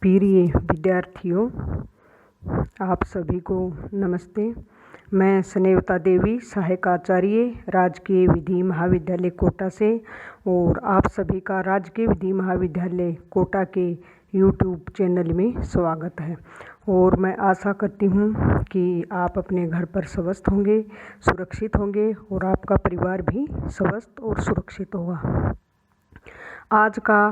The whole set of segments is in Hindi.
प्रिय विद्यार्थियों, आप सभी को नमस्ते। मैं स्नेहता देवी, सहायक आचार्य, राजकीय विधि महाविद्यालय कोटा से, और आप सभी का राजकीय विधि महाविद्यालय कोटा के यूट्यूब चैनल में स्वागत है। और मैं आशा करती हूँ कि आप अपने घर पर स्वस्थ होंगे, सुरक्षित होंगे और आपका परिवार भी स्वस्थ और सुरक्षित होगा। आज का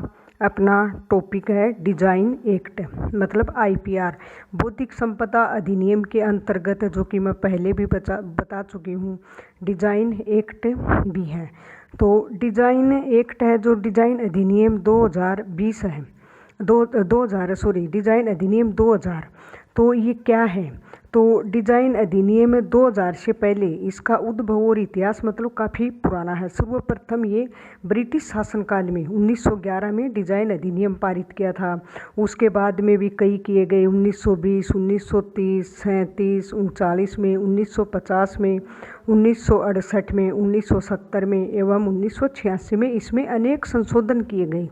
अपना टॉपिक है डिजाइन एक्ट, मतलब आईपीआर, बौद्धिक संपदा अधिनियम के अंतर्गत, जो कि मैं पहले भी बता चुकी हूँ, डिजाइन एक्ट भी है। तो डिजाइन एक्ट है जो डिजाइन अधिनियम 2020 है, डिजाइन अधिनियम 2000। तो ये क्या है? तो डिजाइन अधिनियम 2000 से पहले इसका उद्भव और इतिहास मतलब काफ़ी पुराना है। सर्वप्रथम ये ब्रिटिश शासनकाल में 1911 में डिजाइन अधिनियम पारित किया था। उसके बाद में भी कई किए गए, 1920, 1930, 37, 39 में, 1950 में, 1968 में, 1970 में एवं 1986 में इसमें अनेक संशोधन किए गए।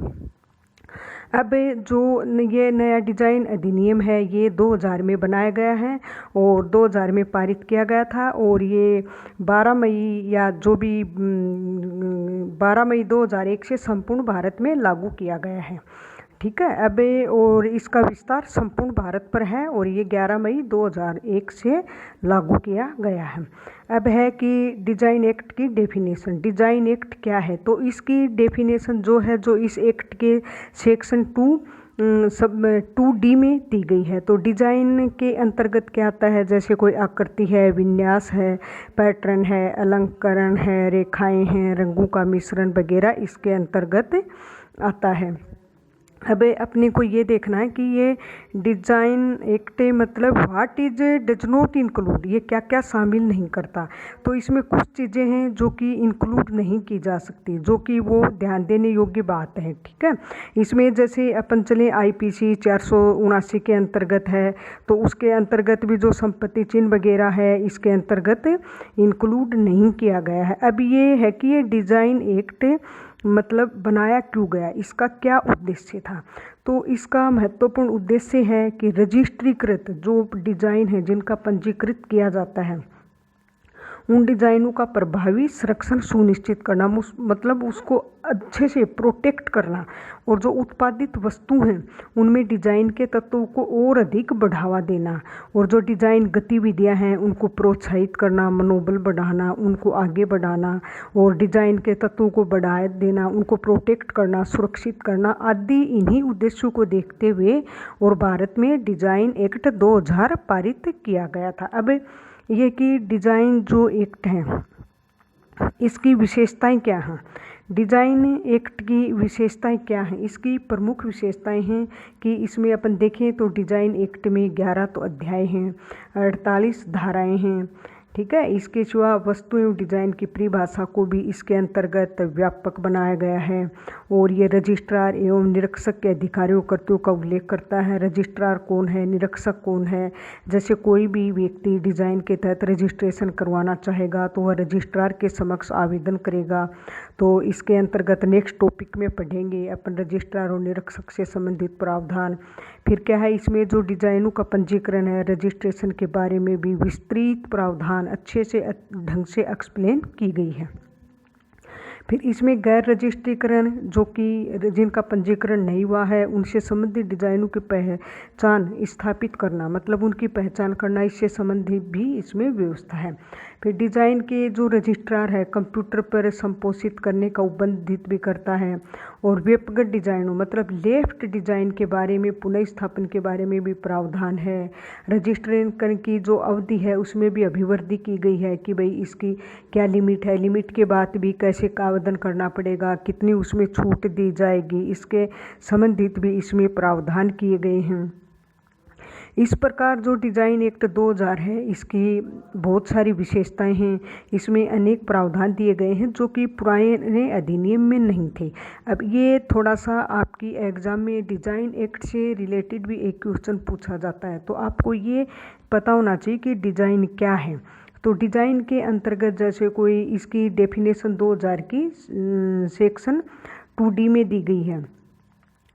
अब जो ये नया डिजाइन अधिनियम है ये 2000 में बनाया गया है और 2000 में पारित किया गया था, और ये 12 मई या जो भी 12 मई 2001 से संपूर्ण भारत में लागू किया गया है। ठीक है। अब और इसका विस्तार संपूर्ण भारत पर है और ये 11 मई 2001 से लागू किया गया है। अब है कि डिजाइन एक्ट की डेफिनेशन। डिजाइन एक्ट क्या है? तो इसकी डेफिनेशन जो है, जो इस एक्ट के सेक्शन 2D में दी गई है। तो डिजाइन के अंतर्गत क्या आता है? जैसे कोई आकृति है, विन्यास है, पैटर्न है, अलंकरण है, रेखाएं हैं, रंगों का मिश्रण वगैरह इसके अंतर्गत आता है। अब अपने को ये देखना है कि ये डिजाइन एक्ट मतलब what is does not include, ये क्या क्या शामिल नहीं करता। तो इसमें कुछ चीज़ें हैं जो कि इंक्लूड नहीं की जा सकती, जो कि वो ध्यान देने योग्य बात है। ठीक है। इसमें जैसे अपन चले IPC 479 के अंतर्गत है, तो उसके अंतर्गत भी जो संपत्ति चिन्ह वगैरह है इसके अंतर्गत इंक्लूड नहीं किया गया है। अब ये है कि ये डिजाइन एक्ट मतलब बनाया क्यों गया, इसका क्या उद्देश्य था? तो इसका महत्वपूर्ण उद्देश्य है कि रजिस्ट्रीकृत जो डिजाइन है जिनका पंजीकृत किया जाता है, उन डिजाइनों का प्रभावी संरक्षण सुनिश्चित करना, मतलब उसको अच्छे से प्रोटेक्ट करना, और जो उत्पादित वस्तु हैं उनमें डिजाइन के तत्वों को और अधिक बढ़ावा देना, और जो डिजाइन गतिविधियां हैं उनको प्रोत्साहित करना, मनोबल बढ़ाना, उनको आगे बढ़ाना, और डिजाइन के तत्वों को बढ़ा देना, उनको प्रोटेक्ट करना, सुरक्षित करना आदि इन्हीं उद्देश्यों को देखते हुए और भारत में डिजाइन एक्ट 2000 पारित किया गया था। अब ये कि डिजाइन जो एक्ट है इसकी विशेषताएं क्या हैं? डिजाइन एक्ट की विशेषताएं क्या हैं? इसकी प्रमुख विशेषताएं हैं कि इसमें अपन देखें तो डिजाइन एक्ट में 11 तो अध्याय हैं, 48 धाराएं हैं। ठीक है। इसके सिवा वस्तु एवं डिजाइन की परिभाषा को भी इसके अंतर्गत व्यापक बनाया गया है, और ये रजिस्ट्रार एवं निरीक्षक के अधिकारियों कर्तव्यों का उल्लेख करता है। रजिस्ट्रार कौन है, निरीक्षक कौन है? जैसे कोई भी व्यक्ति डिजाइन के तहत रजिस्ट्रेशन करवाना चाहेगा तो वह रजिस्ट्रार के समक्ष आवेदन करेगा। तो इसके अंतर्गत नेक्स्ट टॉपिक में पढ़ेंगे अपन रजिस्ट्रार और निरीक्षक से संबंधित प्रावधान। फिर क्या है, इसमें जो डिजाइनों का पंजीकरण है, रजिस्ट्रेशन के बारे में भी विस्तृत प्रावधान अच्छे से ढंग से एक्सप्लेन की गई है। फिर इसमें गैर रजिस्ट्रीकरण, जो कि जिनका पंजीकरण नहीं हुआ है, उनसे संबंधित डिजाइनों की पहचान स्थापित करना, मतलब उनकी पहचान करना, इससे संबंधित भी इसमें व्यवस्था है। फिर डिजाइन के जो रजिस्ट्रार है कंप्यूटर पर संपोषित करने का उपबंधित भी करता है, और व्यक्तिगत डिजाइनों मतलब लेफ्ट डिजाइन के बारे में, पुनः स्थापन के बारे में भी प्रावधान है। रजिस्ट्रेशन की जो अवधि है उसमें भी अभिवृद्धि की गई है कि भाई इसकी क्या लिमिट है, लिमिट के बाद भी कैसे आवेदन करना पड़ेगा, कितनी उसमें छूट दी जाएगी, इसके संबंधित भी इसमें प्रावधान किए गए हैं। इस प्रकार जो डिजाइन एक्ट 2000 है इसकी बहुत सारी विशेषताएं हैं। इसमें अनेक प्रावधान दिए गए हैं जो कि पुराने अधिनियम में नहीं थे। अब ये थोड़ा सा आपकी एग्जाम में डिजाइन एक्ट से रिलेटेड भी एक क्वेश्चन पूछा जाता है, तो आपको ये पता होना चाहिए कि डिजाइन क्या है। तो डिजाइन के अंतर्गत जैसे कोई इसकी डेफिनेशन 2000 की सेक्शन 2D में दी गई है।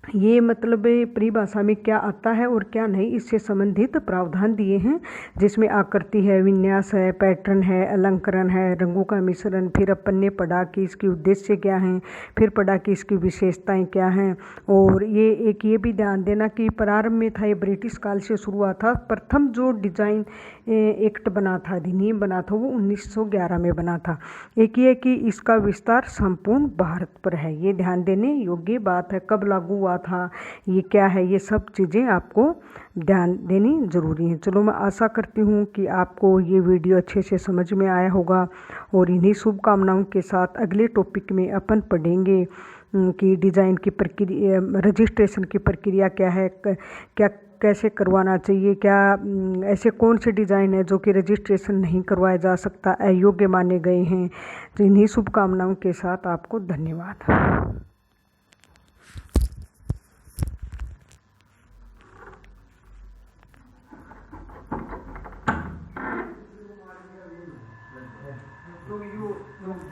ये मतलब परिभाषा में क्या आता है और क्या नहीं, इससे संबंधित प्रावधान दिए हैं, जिसमें आकृति है, विन्यास है, पैटर्न है, अलंकरण है, रंगों का मिश्रण। फिर अपन ने पढ़ा कि इसकी उद्देश्य क्या हैं, फिर पढ़ा कि इसकी विशेषताएं क्या हैं। और ये भी ध्यान देना कि प्रारंभ में था, ये ब्रिटिश काल से शुरू हुआ था। प्रथम जो डिजाइन एक्ट बना था, अधिनियम बना था, वो 1911 में बना था। एक ये कि इसका विस्तार संपूर्ण भारत पर है, ये ध्यान देने योग्य बात है। कब लागू हुआ था, ये क्या है, ये सब चीज़ें आपको ध्यान देनी जरूरी है। चलो, मैं आशा करती हूँ कि आपको ये वीडियो अच्छे से समझ में आया होगा। और इन्हीं शुभकामनाओं के साथ अगले टॉपिक में अपन पढ़ेंगे कि डिज़ाइन की प्रक्रिया, रजिस्ट्रेशन की प्रक्रिया क्या है, क्या कैसे करवाना चाहिए, क्या ऐसे कौन से डिज़ाइन है जो कि रजिस्ट्रेशन नहीं करवाया जा सकता, अयोग्य माने गए हैं। तो इन्हीं शुभकामनाओं के साथ आपको धन्यवाद।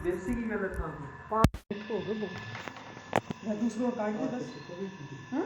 देसी की गलत था दूसरों काट दे बस। हाँ?